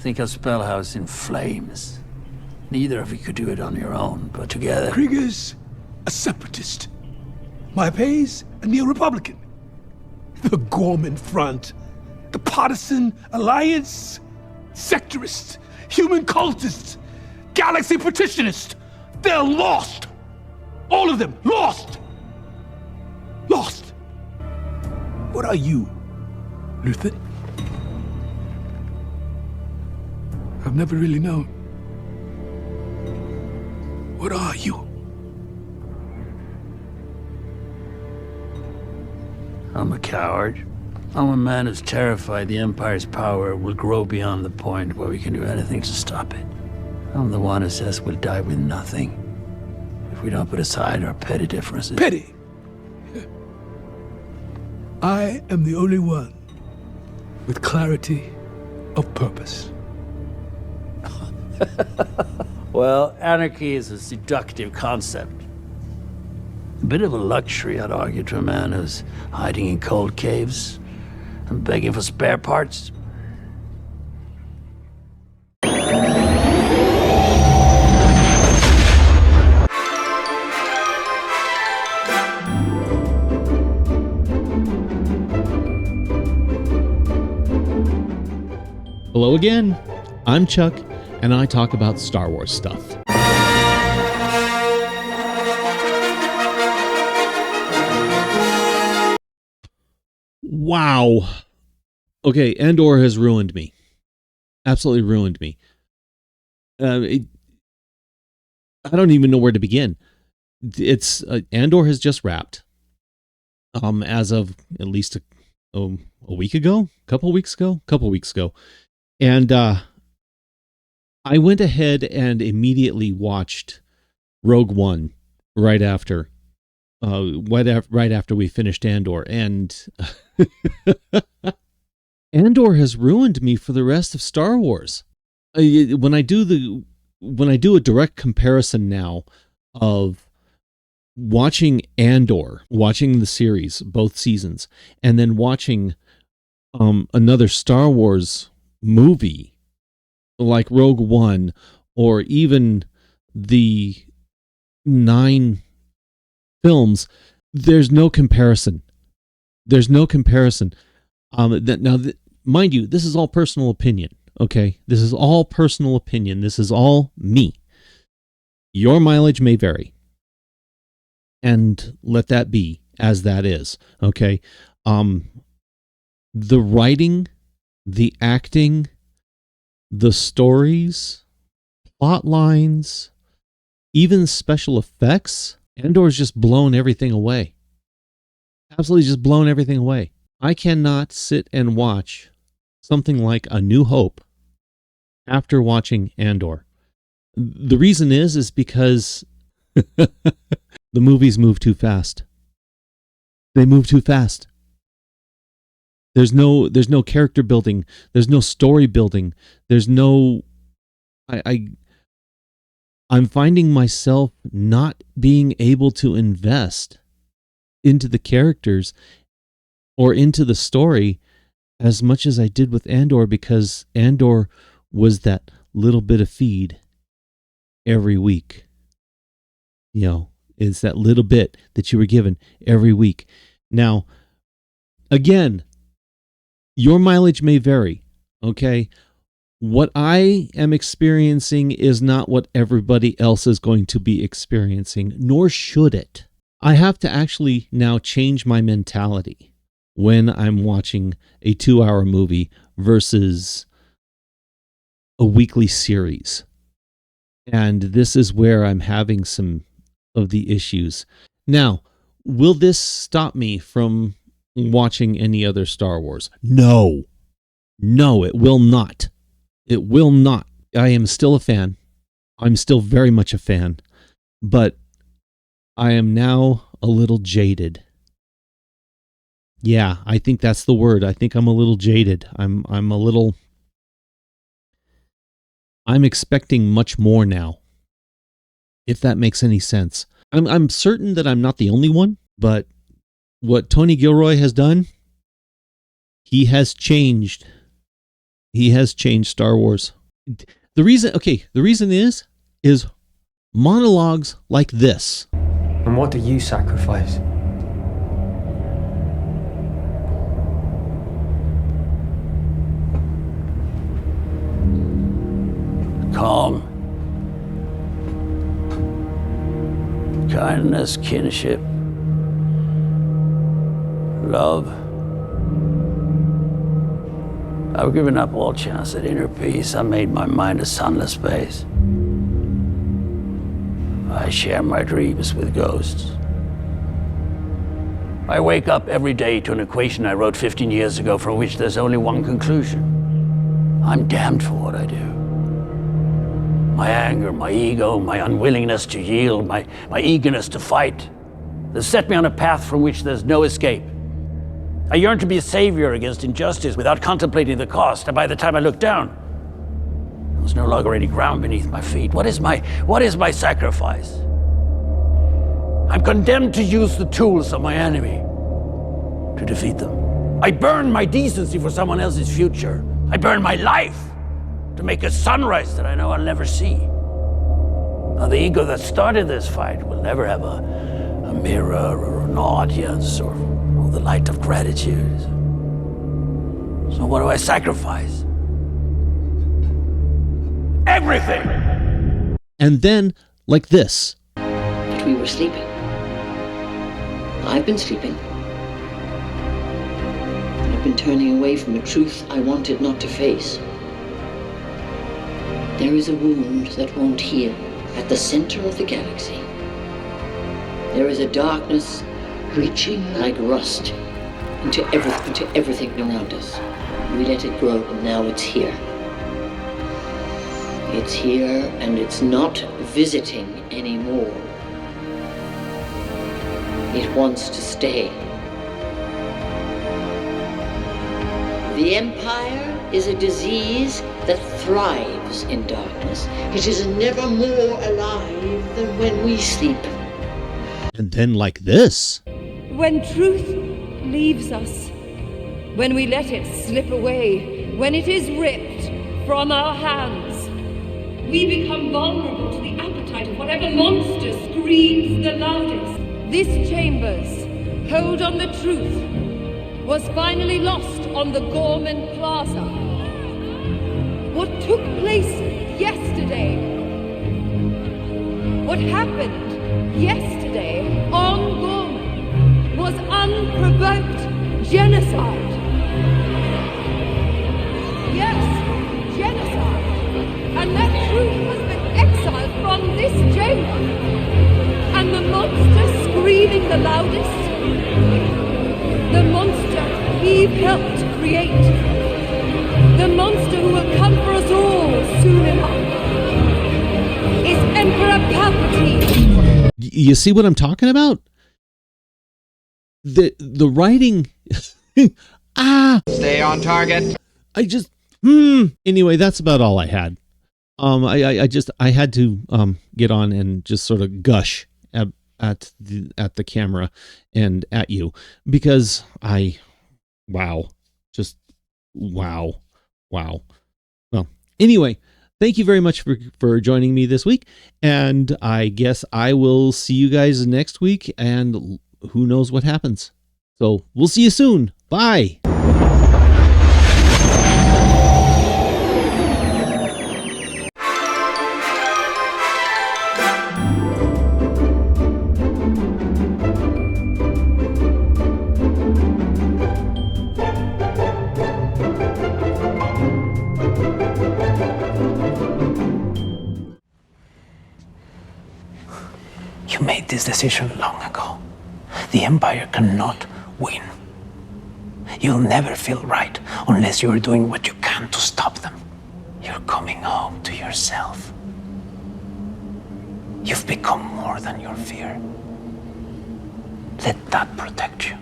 Think of Spellhouse in flames. Neither of you could do it on your own, but together... Krieger's a separatist. Maipei's a neo-Republican. The Gorman Front, the Partisan Alliance, sectorists, human cultists, galaxy petitionists. They're lost. All of them, lost. Lost. What are you, Luther? I've never really known. What are you? I'm a coward. I'm a man who's terrified the Empire's power will grow beyond the point where we can do anything to stop it. I'm the one who says we'll die with nothing if we don't put aside our petty differences. Petty? I am the only one with clarity of purpose. Well, anarchy is a seductive concept. A bit of a luxury, I'd argue, to a man who's hiding in cold caves and begging for spare parts. Hello again. I'm Chuck, and I talk about Star Wars stuff. Wow. Okay, Andor has ruined me. Absolutely ruined me. I don't even know where to begin. It's Andor has just wrapped. As of at least a week ago, couple weeks ago. And I went ahead and immediately watched Rogue One right after we finished Andor, and Andor has ruined me for the rest of Star Wars. When I do a direct comparison now of watching Andor, watching the series, both seasons, and then watching another Star Wars movie like Rogue One, or even the 9 films, there's no comparison. Mind you, this is all personal opinion, okay? This is all personal opinion. This is all me. Your mileage may vary. And let that be as that is, okay? The writing, the acting, the stories, plot lines, even special effects, Andor's just blown everything away. Absolutely just blown everything away. I cannot sit and watch something like A New Hope after watching Andor. The reason is because the movies move too fast. They move too fast. There's no character building. There's no story building. There's no... I'm finding myself not being able to invest into the characters or into the story as much as I did with Andor, because Andor was that little bit of feed every week. You know, it's that little bit that you were given every week. Now, again, your mileage may vary, okay? What I am experiencing is not what everybody else is going to be experiencing, nor should it. I have to actually now change my mentality when I'm watching a 2-hour movie versus a weekly series. And this is where I'm having some of the issues. Now, will this stop me from watching any other Star Wars? No. No, it will not. It will not. I am still a fan. I'm still very much a fan. But I am now a little jaded. Yeah, I think that's the word. I think I'm a little jaded. I'm expecting much more now, if that makes any sense. I'm certain that I'm not the only one, but what Tony Gilroy has done, he has changed He has changed Star Wars. The reason is monologues like this. And what do you sacrifice? Calm. Kindness, kinship. Love. I've given up all chance at inner peace. I made my mind a sunless space. I share my dreams with ghosts. I wake up every day to an equation I wrote 15 years ago from which there's only one conclusion. I'm damned for what I do. My anger, my ego, my unwillingness to yield, my eagerness to fight, they set me on a path from which there's no escape. I yearn to be a savior against injustice without contemplating the cost, and by the time I look down, there's no longer any ground beneath my feet. What is my sacrifice? I'm condemned to use the tools of my enemy to defeat them. I burn my decency for someone else's future. I burn my life to make a sunrise that I know I'll never see. Now, the ego that started this fight will never have a mirror or an audience or the light of gratitude. So what do I sacrifice? Everything! And then, like this. But we were sleeping. I've been sleeping. I've been turning away from a truth I wanted not to face. There is a wound that won't heal at the center of the galaxy. There is a darkness reaching like rust into everything around us. We let it grow, and now it's here. It's here, and it's not visiting anymore. It wants to stay. The Empire is a disease that thrives in darkness. It is never more alive than when we sleep. And then like this. When truth leaves us, when we let it slip away, when it is ripped from our hands, we become vulnerable to the appetite of whatever monster screams the loudest. This chamber's hold on the truth was finally lost on the Gorman Plaza. What took place yesterday, what happened yesterday on Gorman was unprovoked genocide. Yes, genocide. And that truth has been exiled from this chamber. And the monster screaming the loudest, the monster Eve helped create, the monster who will come for us all soon enough, is Emperor Palpatine. You see what I'm talking about? The writing. Stay on target. Anyway, that's about all I had. I had to get on and just sort of gush at the camera and at you because wow. Well, anyway, thank you very much for joining me this week, and I guess I will see you guys next week, and who knows what happens. So we'll see you soon. Bye. You made this decision long ago. The Empire cannot win. You'll never feel right unless you're doing what you can to stop them. You're coming home to yourself. You've become more than your fear. Let that protect you.